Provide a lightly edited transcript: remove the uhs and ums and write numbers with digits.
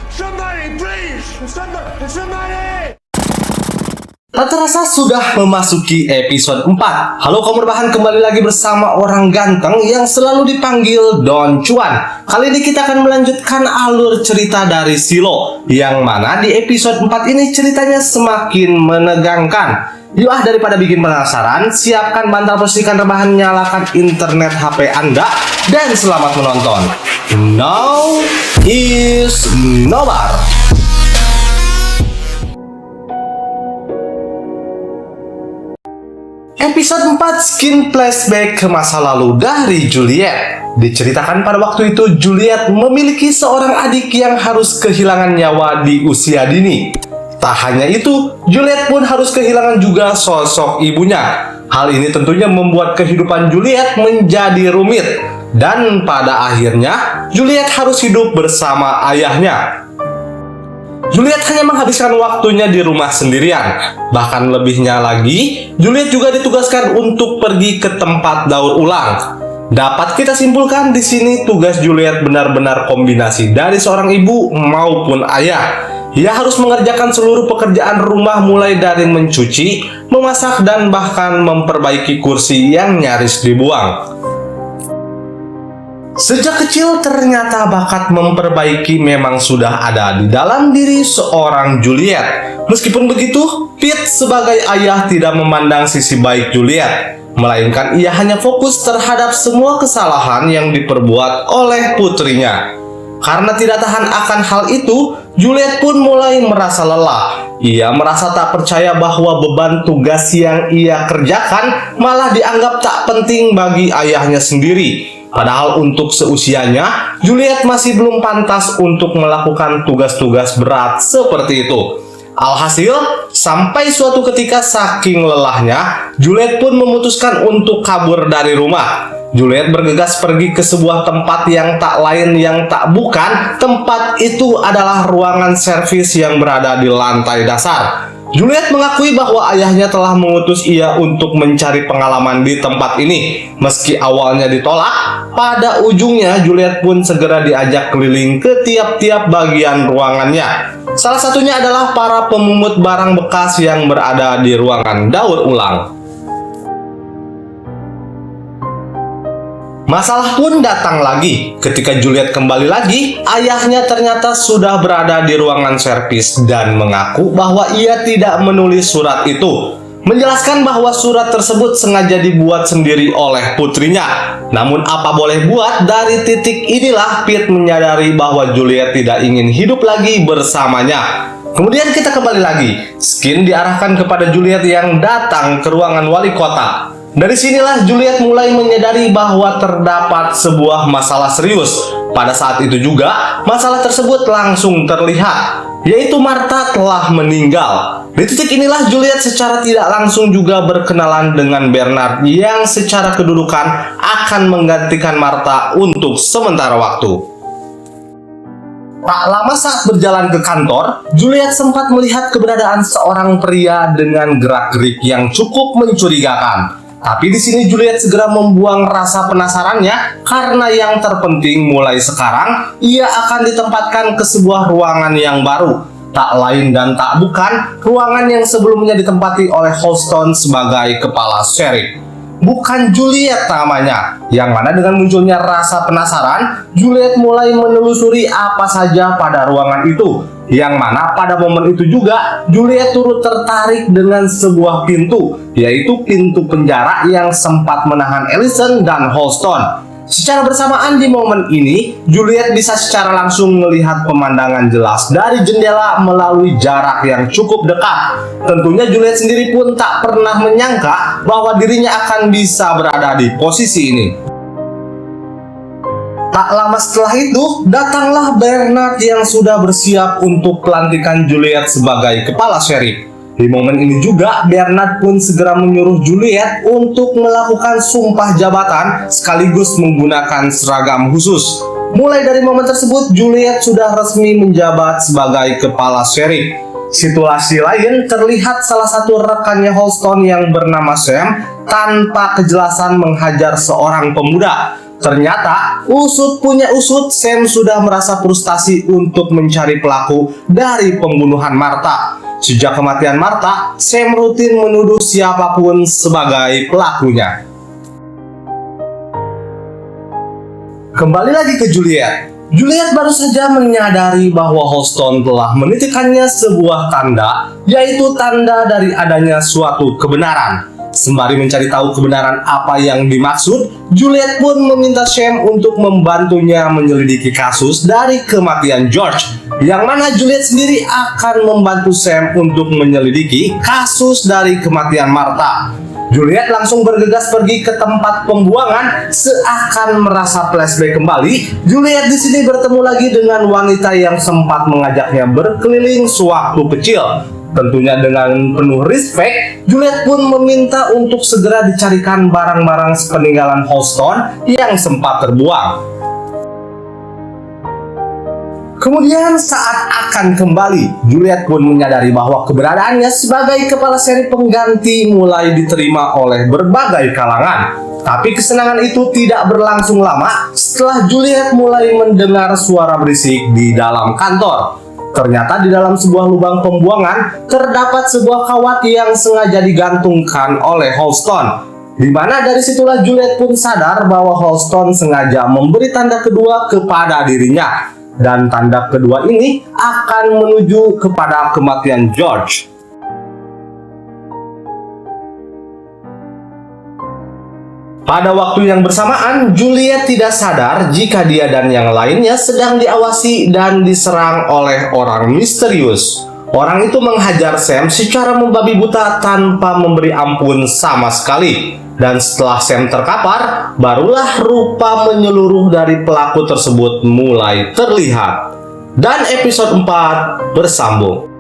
Somebody, please! Somebody! Tak terasa sudah memasuki episode 4. Halo kaum rebahan, kembali lagi bersama orang ganteng yang selalu dipanggil Don Cuan. Kali ini kita akan melanjutkan alur cerita dari Silo, yang mana di episode 4 ini ceritanya semakin menegangkan. Yuk daripada bikin penasaran, siapkan bantal persikan rebahan, nyalakan internet HP Anda, dan selamat menonton. Now is Nobar. Episode 4, Skin Flashback ke masa lalu dari Juliet. Diceritakan pada waktu itu Juliet memiliki seorang adik yang harus kehilangan nyawa di usia dini. Tak hanya itu, Juliet pun harus kehilangan juga sosok ibunya. Hal ini tentunya membuat kehidupan Juliet menjadi rumit. Dan pada akhirnya, Juliet harus hidup bersama ayahnya. Juliet hanya menghabiskan waktunya di rumah sendirian. Bahkan lebihnya lagi, Juliet juga ditugaskan untuk pergi ke tempat daur ulang. Dapat kita simpulkan di sini tugas Juliet benar-benar kombinasi dari seorang ibu maupun ayah. Ia harus mengerjakan seluruh pekerjaan rumah mulai dari mencuci, memasak, dan bahkan memperbaiki kursi yang nyaris dibuang. Sejak kecil ternyata bakat memperbaiki memang sudah ada di dalam diri seorang Juliet. Meskipun begitu, Pete sebagai ayah tidak memandang sisi baik Juliet, melainkan ia hanya fokus terhadap semua kesalahan yang diperbuat oleh putrinya. Karena tidak tahan akan hal itu, Juliet pun mulai merasa lelah. Ia merasa tak percaya bahwa beban tugas yang ia kerjakan malah dianggap tak penting bagi ayahnya sendiri. Padahal untuk seusianya, Juliet masih belum pantas untuk melakukan tugas-tugas berat seperti itu. Alhasil, sampai suatu ketika saking lelahnya, Juliet pun memutuskan untuk kabur dari rumah. Juliet bergegas pergi ke sebuah tempat yang tak lain yang tak bukan. Tempat itu adalah ruangan servis yang berada di lantai dasar. Juliet mengakui bahwa ayahnya telah mengutus ia untuk mencari pengalaman di tempat ini. Meski awalnya ditolak, pada ujungnya Juliet pun segera diajak keliling ke tiap-tiap bagian ruangannya. Salah satunya adalah para pemungut barang bekas yang berada di ruangan daur ulang. Masalah pun datang lagi. Ketika Juliet kembali lagi, ayahnya ternyata sudah berada di ruangan servis dan mengaku bahwa ia tidak menulis surat itu. Menjelaskan bahwa surat tersebut sengaja dibuat sendiri oleh putrinya. Namun apa boleh buat, dari titik inilah Pete menyadari bahwa Juliet tidak ingin hidup lagi bersamanya. Kemudian kita kembali lagi. Skin diarahkan kepada Juliet yang datang ke ruangan wali kota. Dari sinilah Juliet mulai menyadari bahwa terdapat sebuah masalah serius. Pada saat itu juga, masalah tersebut langsung terlihat, yaitu Martha telah meninggal. Di titik inilah Juliet secara tidak langsung juga berkenalan dengan Bernard yang secara kedudukan akan menggantikan Martha untuk sementara waktu. Tak lama saat berjalan ke kantor, Juliet sempat melihat keberadaan seorang pria dengan gerak-gerik yang cukup mencurigakan. Tapi di sini Juliet segera membuang rasa penasarannya karena yang terpenting mulai sekarang ia akan ditempatkan ke sebuah ruangan yang baru. Tak lain dan tak bukan ruangan yang sebelumnya ditempati oleh Holston sebagai kepala sheriff. Bukan Juliet namanya. Yang mana dengan munculnya rasa penasaran, Juliet mulai menelusuri apa saja pada ruangan itu. Yang mana pada momen itu juga Juliet turut tertarik dengan sebuah pintu, yaitu pintu penjara yang sempat menahan Allison dan Holston. Secara bersamaan di momen ini, Juliet bisa secara langsung melihat pemandangan jelas dari jendela melalui jarak yang cukup dekat. Tentunya Juliet sendiri pun tak pernah menyangka bahwa dirinya akan bisa berada di posisi ini. Tak lama setelah itu, datanglah Bernard yang sudah bersiap untuk pelantikan Juliet sebagai kepala sheriff. Di momen ini juga, Bernard pun segera menyuruh Juliet untuk melakukan sumpah jabatan sekaligus menggunakan seragam khusus. Mulai dari momen tersebut, Juliet sudah resmi menjabat sebagai kepala sheriff. Situasi lain terlihat salah satu rekannya Holston yang bernama Sam tanpa kejelasan menghajar seorang pemuda. Ternyata, usut punya usut, Sam sudah merasa frustasi untuk mencari pelaku dari pembunuhan Martha. Sejak kematian Martha, Sam rutin menuduh siapapun sebagai pelakunya. Kembali lagi ke Juliet. Juliet baru saja menyadari bahwa Houston telah menitipkannya sebuah tanda, yaitu tanda dari adanya suatu kebenaran. Sembari mencari tahu kebenaran apa yang dimaksud, Juliet pun meminta Sam untuk membantunya menyelidiki kasus dari kematian George, yang mana Juliet sendiri akan membantu Sam untuk menyelidiki kasus dari kematian Martha. Juliet langsung bergegas pergi ke tempat pembuangan, seakan merasa flashback kembali. Juliet di sini bertemu lagi dengan wanita yang sempat mengajaknya berkeliling sewaktu kecil. Tentunya dengan penuh respect, Juliet pun meminta untuk segera dicarikan barang-barang sepeninggalan Houston yang sempat terbuang. Kemudian saat akan kembali, Juliet pun menyadari bahwa keberadaannya sebagai kepala seri pengganti mulai diterima oleh berbagai kalangan. Tapi kesenangan itu tidak berlangsung lama setelah Juliet mulai mendengar suara berisik di dalam kantor. Ternyata di dalam sebuah lubang pembuangan terdapat sebuah kawat yang sengaja digantungkan oleh Houston. Di mana dari situlah Juliet pun sadar bahwa Houston sengaja memberi tanda kedua kepada dirinya. Dan tanda kedua ini akan menuju kepada kematian George. Pada waktu yang bersamaan, Juliet tidak sadar jika dia dan yang lainnya sedang diawasi dan diserang oleh orang misterius. Orang itu menghajar Sam secara membabi buta tanpa memberi ampun sama sekali. Dan setelah Sam terkapar, barulah rupa menyeluruh dari pelaku tersebut mulai terlihat. Dan episode 4 bersambung.